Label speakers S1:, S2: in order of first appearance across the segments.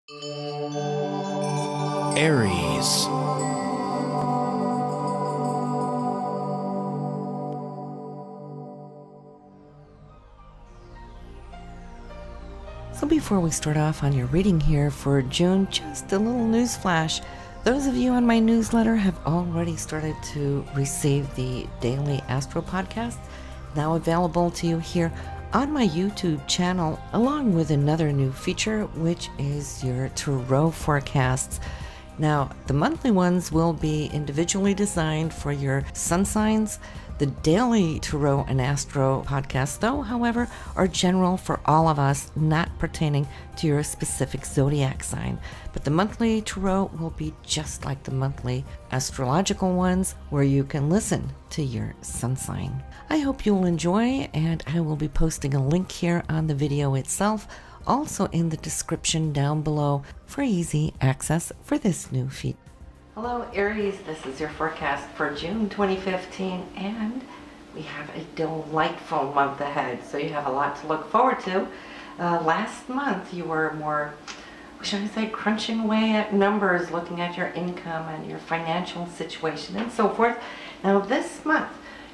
S1: Aries.
S2: So before we start off on your reading here for June, just a little news flash. Those of you on my newsletter have already started to receive the daily Astro podcast, now available to you here on my YouTube channel, along with another new feature, which is your tarot forecasts. Now, the monthly ones will be individually designed for your sun signs. The daily Tarot and Astro podcasts, though, however, are general for all of us, not pertaining to your specific zodiac sign. But the monthly Tarot will be just like the monthly astrological ones, where you can listen to your sun sign. I hope you'll enjoy, and I will be posting a link here on the video itself, also in the description down below for easy access for this new feed. Hello Aries, this is your forecast for June 2015, and we have a delightful month ahead, so you have a lot to look forward to. Last month you were more, should I say, crunching away at numbers, looking at your income and your financial situation and so forth. Now this month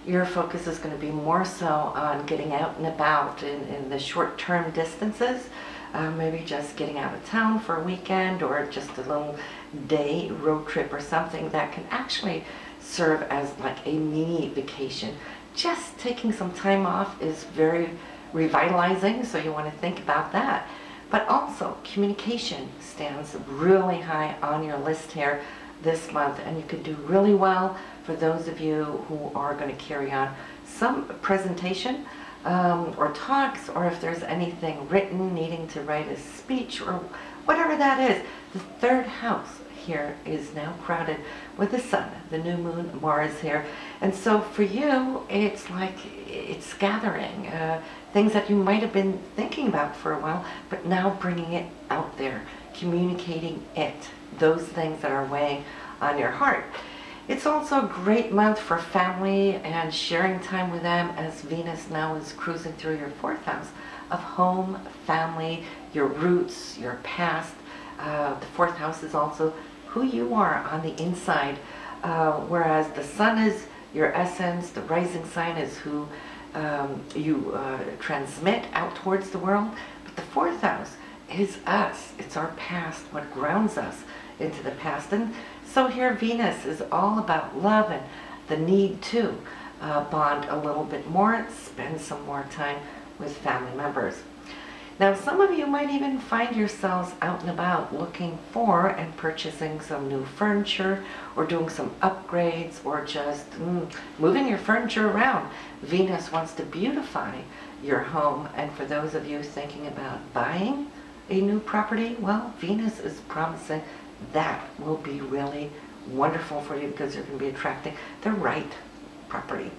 S2: your focus is going to be more so on getting out and about in the short-term distances. Maybe just getting out of town for a weekend, or just a little day road trip or something that can actually serve as like a mini vacation. Just taking some time off is very revitalizing, so you want to think about that. But also communication stands really high on your list here this month, and you could do really well for those of you who are going to carry on some presentation or talks, or if there's anything written, needing to write a speech or whatever that is. The third house here is now crowded with the sun, the new moon, Mars here, and so for you it's like it's gathering things that you might have been thinking about for a while, but now bringing it out there, communicating it, those things that are weighing on your heart. It's also a great month for family and sharing time with them, as Venus now is cruising through your fourth house of home, family, your roots, your past. The fourth house is also who you are on the inside, whereas the sun is your essence, the rising sign is who you transmit out towards the world, but the fourth house is us. It's our past, what grounds us into the past. And so here Venus is all about love and the need to bond a little bit more, spend some more time with family members. Now some of you might even find yourselves out and about looking for and purchasing some new furniture, or doing some upgrades, or just moving your furniture around. Venus wants to beautify your home, and for those of you thinking about buying a new property, well, Venus is promising that will be really wonderful for you, because you're going to be attracting the right property.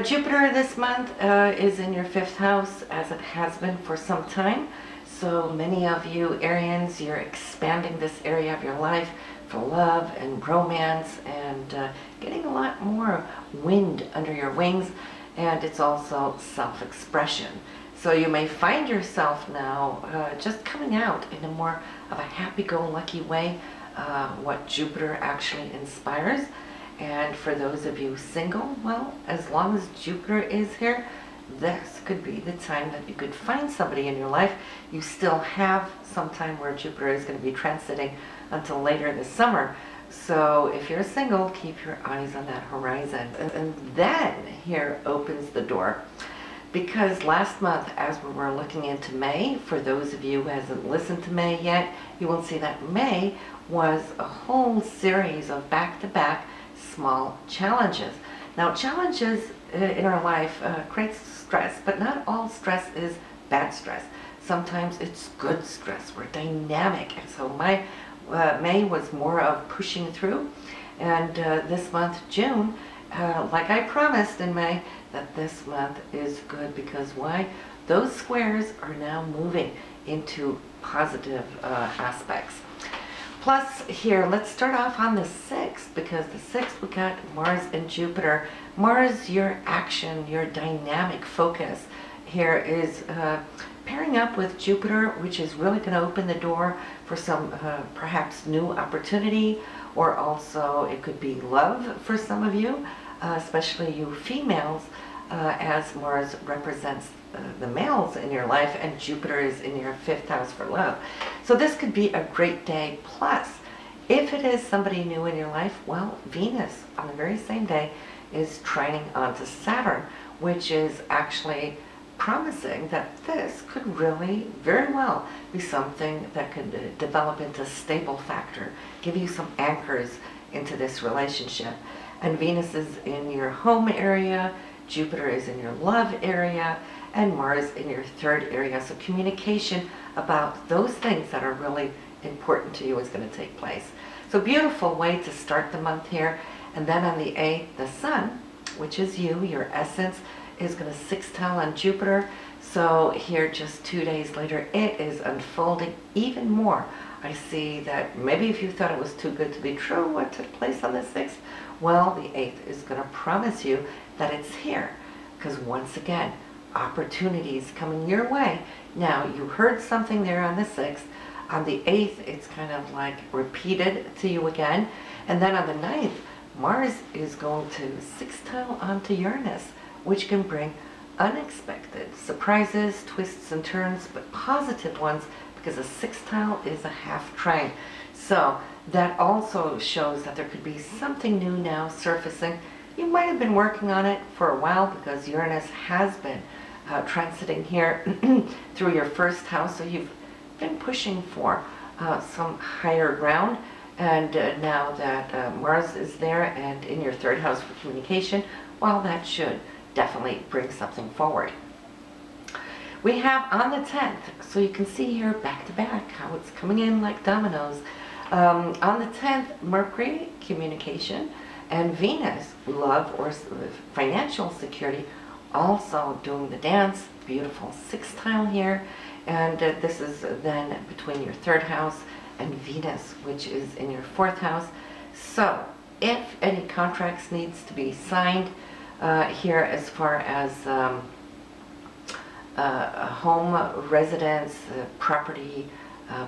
S2: Jupiter this month is in your fifth house, as it has been for some time. So many of you Arians, you're expanding this area of your life for love and romance, and getting a lot more wind under your wings, and it's also self-expression. So you may find yourself now just coming out in a more of a happy-go-lucky way, what Jupiter actually inspires. And for those of you single, well, as long as Jupiter is here, this could be the time that you could find somebody in your life. You still have some time where Jupiter is going to be transiting until later this summer. So if you're single, keep your eyes on that horizon. And then here opens the door. Because last month, as we were looking into May, for those of you who hasn't listened to May yet, you will see that May was a whole series of back-to-back small challenges. Now, challenges in our life creates stress, but not all stress is bad stress. Sometimes it's good stress. We're dynamic, and so my May was more of pushing through, and this month, June, like I promised in May, that this month is good, because why? Those squares are now moving into positive aspects. Plus here, let's start off on the 6th, because the 6th we got Mars and Jupiter. Mars, your action, your dynamic focus. here is pairing up with Jupiter, which is really going to open the door for some perhaps new opportunity, or also it could be love for some of you, especially you females, as Mars represents the males in your life and Jupiter is in your 5th house for love. So this could be a great day. Plus, if it is somebody new in your life, well, Venus on the very same day is trining onto Saturn, which is actually promising that this could really very well be something that could develop into stable factor, give you some anchors into this relationship. And Venus is in your home area, Jupiter is in your love area, and Mars in your 3rd area. So communication about those things that are really important to you is going to take place. So beautiful way to start the month here. And then on the 8th, the Sun, which is you, your essence, is going to sextile on Jupiter. So here just 2 days later, it is unfolding even more. I see that maybe if you thought it was too good to be true, what took place on the 6th? Well, the 8th is going to promise you that it's here. Because once again, opportunities coming your way. Now, you heard something there on the 6th. On the 8th, it's kind of like repeated to you again. And then on the 9th, Mars is going to sextile onto Uranus, which can bring unexpected surprises, twists and turns, but positive ones, because a sextile is a half trine. So that also shows that there could be something new now surfacing. You might have been working on it for a while because Uranus has been transiting here through your 1st house, so you've been pushing for some higher ground. And now that Mars is there and in your 3rd house for communication, well, that should definitely bring something forward. We have on the 10th, so you can see here back to back how it's coming in like dominoes. On the 10th, Mercury, communication, and Venus, love or financial security, also doing the dance. Beautiful sextile here. And this is then between your 3rd house and Venus, which is in your 4th house. So if any contracts needs to be signed here as far as a home, residence, property,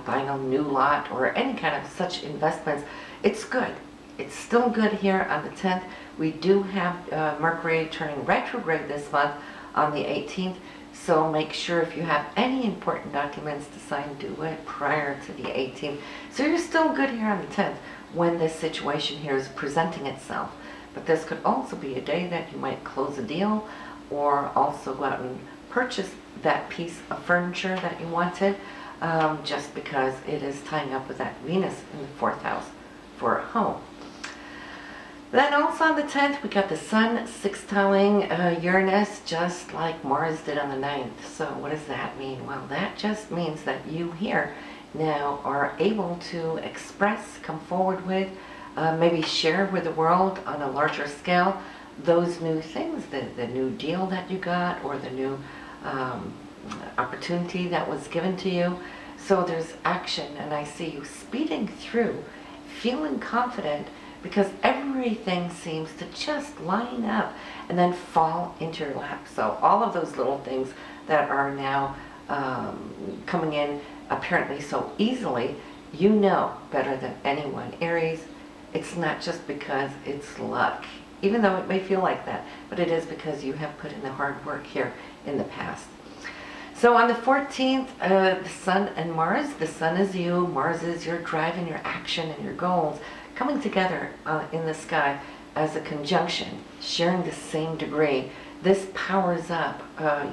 S2: buying a new lot, or any kind of such investments, it's good. It's still good here on the 10th. We do have Mercury turning retrograde this month on the 18th. So make sure if you have any important documents to sign, do it prior to the 18th. So you're still good here on the 10th when this situation here is presenting itself. But this could also be a day that you might close a deal, or also go out and purchase that piece of furniture that you wanted, just because it is tying up with that Venus in the 4th house for a home. Then also on the 10th, we got the Sun sextiling Uranus, just like Mars did on the 9th. So what does that mean? Well, that just means that you here now are able to express, come forward with, maybe share with the world on a larger scale those new things, the new deal that you got, or the new opportunity that was given to you. So there's action, and I see you speeding through, feeling confident, because everything seems to just line up and then fall into your lap. So all of those little things that are now coming in apparently so easily, you know better than anyone, Aries, it's not just because it's luck, even though it may feel like that, but it is because you have put in the hard work here in the past. So on the 14th, the Sun and Mars, the Sun is you, Mars is your drive and your action and your goals, coming together in the sky as a conjunction, sharing the same degree. This powers up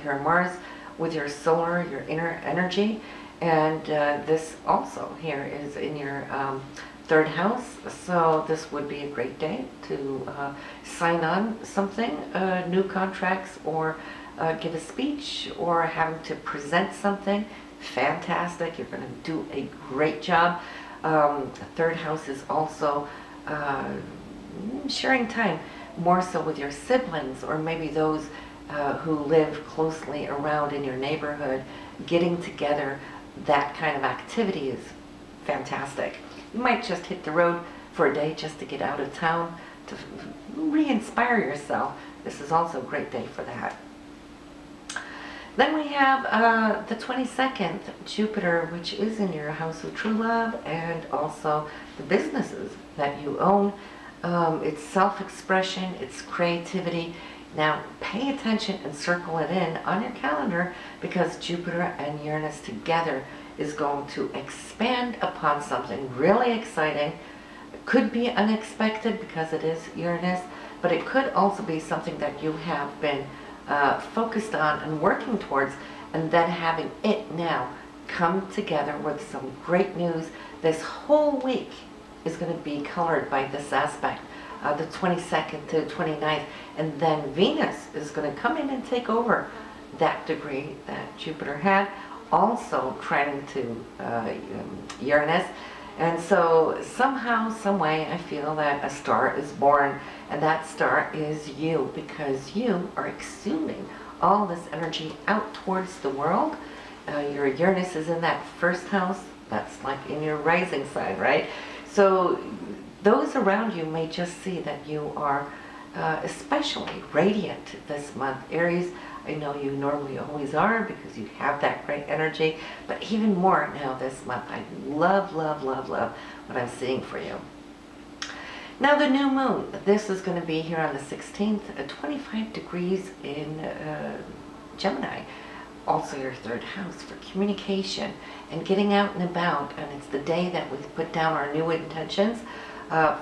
S2: your Mars with your solar, your inner energy, and this also here is in your 3rd house. So this would be a great day to sign on something, new contracts, or give a speech, or having to present something. Fantastic, you're going to do a great job. The 3rd house is also sharing time more so with your siblings, or maybe those who live closely around in your neighborhood. Getting together, that kind of activity is fantastic. You might just hit the road for a day just to get out of town, to re-inspire yourself. This is also a great day for that. Then we have the 22nd, Jupiter, which is in your house of true love and also the businesses that you own. It's self-expression, it's creativity. Now pay attention and circle it in on your calendar, because Jupiter and Uranus together is going to expand upon something really exciting. It could be unexpected because it is Uranus, but it could also be something that you have been focused on and working towards, and then having it now come together with some great news. This whole week is going to be colored by this aspect, the 22nd to 29th, and then Venus is going to come in and take over that degree that Jupiter had, also trying to Uranus. And so somehow, some way, I feel that a star is born, and that star is you, because you are exuding all this energy out towards the world. Your Uranus is in that first house. That's like in your rising side, right? So those around you may just see that you are especially radiant this month. Aries, I know you normally always are because you have that great energy, but even more now this month. I love, love, love, love what I'm seeing for you. Now the new moon, this is going to be here on the 16th, 25 degrees in Gemini. Also your third house for communication and getting out and about, and it's the day that we put down our new intentions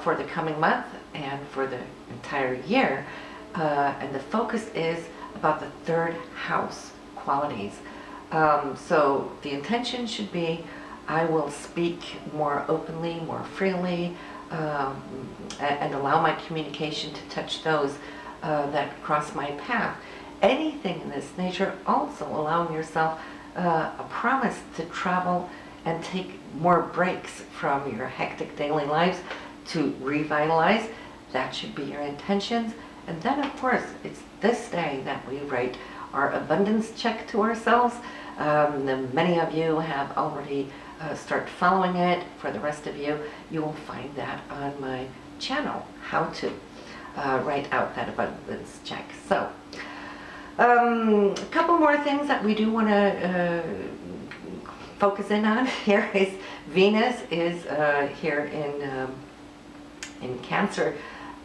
S2: for the coming month and for the entire year, and the focus is about the third house qualities. So the intention should be, I will speak more openly, more freely, and allow my communication to touch those that cross my path. Anything in this nature, also allowing yourself a promise to travel and take more breaks from your hectic daily lives to revitalize. That should be your intentions. And then of course, it's this day that we write our abundance check to ourselves. Many of you have already started following it. For the rest of you, you will find that on my channel, how to write out that abundance check. So, a couple more things that we do want to focus in on here is Venus is here in Cancer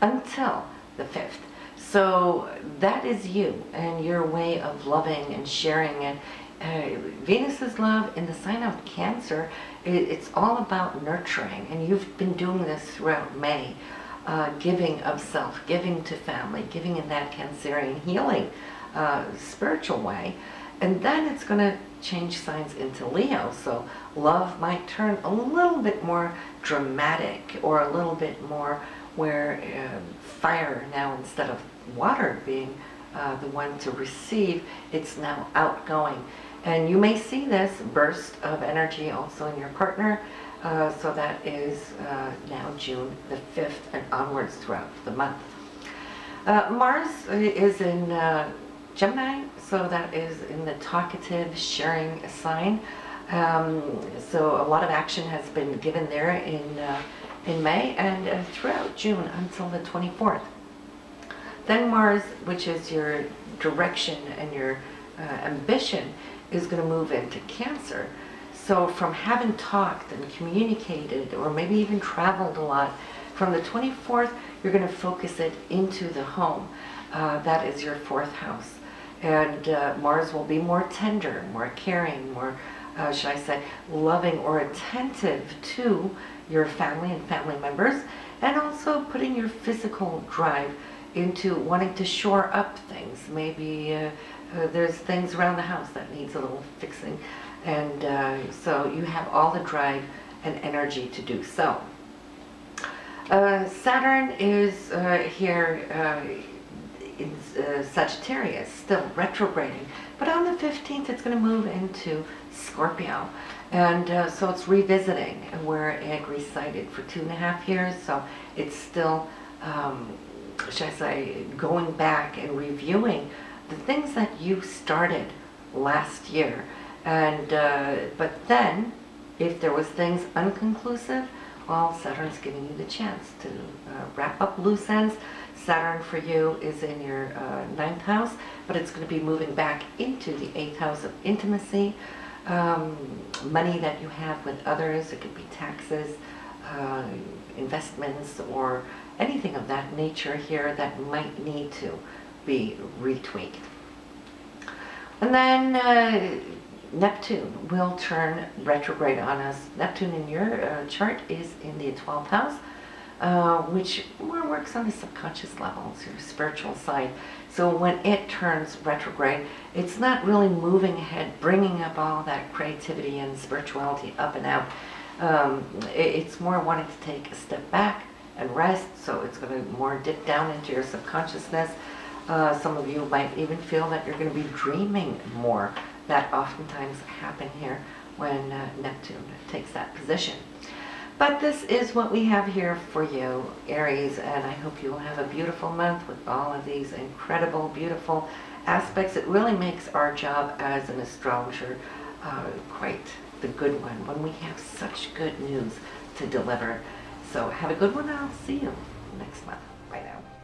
S2: until the 5th. So that is you and your way of loving and sharing. And Venus's love in the sign of Cancer, it's all about nurturing, and you've been doing this throughout May, giving of self, giving to family, giving in that Cancerian healing spiritual way. And then it's going to change signs into Leo, so love might turn a little bit more dramatic, or a little bit more where fire now, instead of water being the one to receive, it's now outgoing. And you may see this burst of energy also in your partner, so that is now June the 5th and onwards throughout the month. Mars is in Gemini, so that is in the talkative, sharing sign. So a lot of action has been given there in May and throughout June until the 24th. Then Mars, which is your direction and your ambition, is going to move into Cancer. So from having talked and communicated, or maybe even traveled a lot, from the 24th, you're going to focus it into the home. That is your 4th house. And Mars will be more tender, more caring, more, should I say, loving or attentive to your family and family members, and also putting your physical drive into wanting to shore up things. Maybe there's things around the house that needs a little fixing, and so you have all the drive and energy to do so. Saturn is here in Sagittarius, still retrograding, but on the 15th it's going to move into Scorpio, and so it's revisiting where it resided for 2.5 years, so it's still, should I say, going back and reviewing the things that you started last year. And but then, if there was things unconclusive, well, Saturn's giving you the chance to wrap up loose ends, Saturn for you is in your 9th house, but it's going to be moving back into the 8th house of intimacy. Money that you have with others, it could be taxes, investments, or anything of that nature here that might need to be retweaked. And then Neptune will turn retrograde on us. Neptune in your chart is in the 12th house, which more works on the subconscious levels, your spiritual side. So when it turns retrograde, it's not really moving ahead, bringing up all that creativity and spirituality up and out. It's more wanting to take a step back and rest, so it's going to more dip down into your subconsciousness. Some of you might even feel that you're going to be dreaming more. That oftentimes happen here when Neptune takes that position. But this is what we have here for you, Aries, and I hope you will have a beautiful month with all of these incredible, beautiful aspects. It really makes our job as an astrologer quite the good one when we have such good news to deliver. So have a good one. I'll see you next month. Bye now.